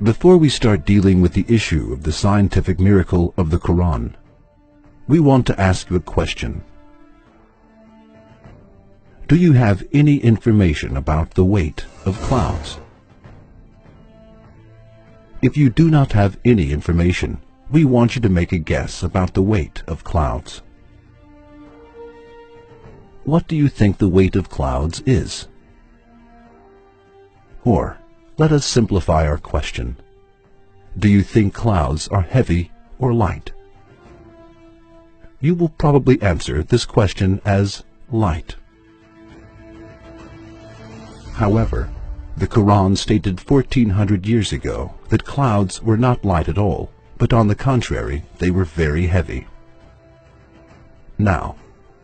Before we start dealing with the issue of the scientific miracle of the Quran, we want to ask you a question. Do you have any information about the weight of clouds? If you do not have any information, we want you to make a guess about the weight of clouds. What do you think the weight of clouds is? Or, let us simplify our question. Do you think clouds are heavy or light? You will probably answer this question as light. However, the Quran stated 1400 years ago that clouds were not light at all, but on the contrary, they were very heavy. Now,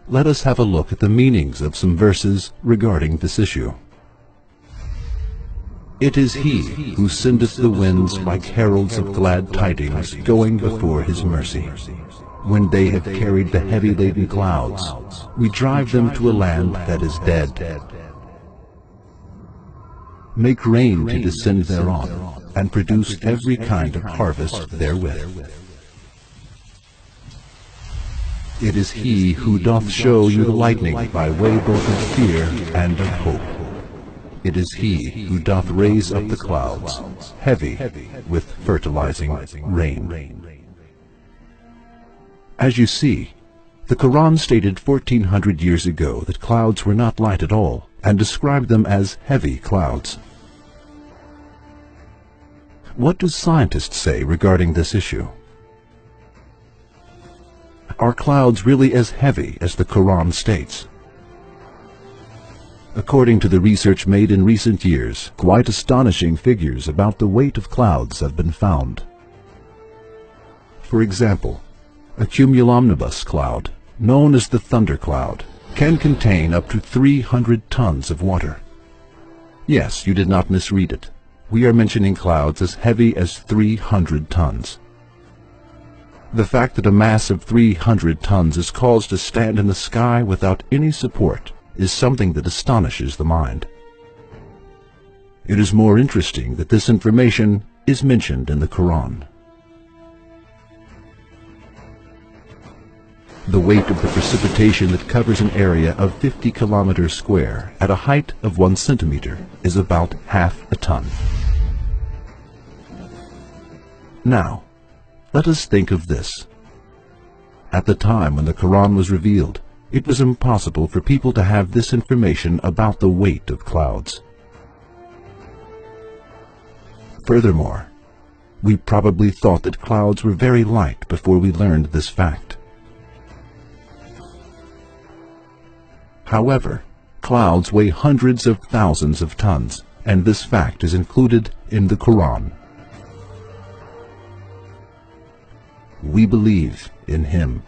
let us have a look at the meanings of some verses regarding this issue. It is He who sendeth the winds like heralds of glad tidings going before His mercy. When they have carried the heavy laden clouds, we drive them to a land that is dead. Make rain to descend thereon, and produce every kind of harvest therewith. It is He who doth show you the lightning by way both of fear and of hope. It is He who doth raise up the clouds, heavy with fertilizing rain. As you see, the Quran stated 1400 years ago that clouds were not light at all, and described them as heavy clouds. What do scientists say regarding this issue? Are clouds really as heavy as the Quran states? According to the research made in recent years, quite astonishing figures about the weight of clouds have been found. For example, a cumulonimbus cloud, known as the thunder cloud, can contain up to 300 tons of water. Yes, you did not misread it. We are mentioning clouds as heavy as 300 tons. The fact that a mass of 300 tons is caused to stand in the sky without any support is something that astonishes the mind. It is more interesting that this information is mentioned in the Quran. The weight of the precipitation that covers an area of 50 kilometers square at a height of 1 centimeter is about half a ton. Now, let us think of this. At the time when the Quran was revealed, it was impossible for people to have this information about the weight of clouds. Furthermore, we probably thought that clouds were very light before we learned this fact. However, clouds weigh hundreds of thousands of tons, and this fact is included in the Quran. We believe in Him.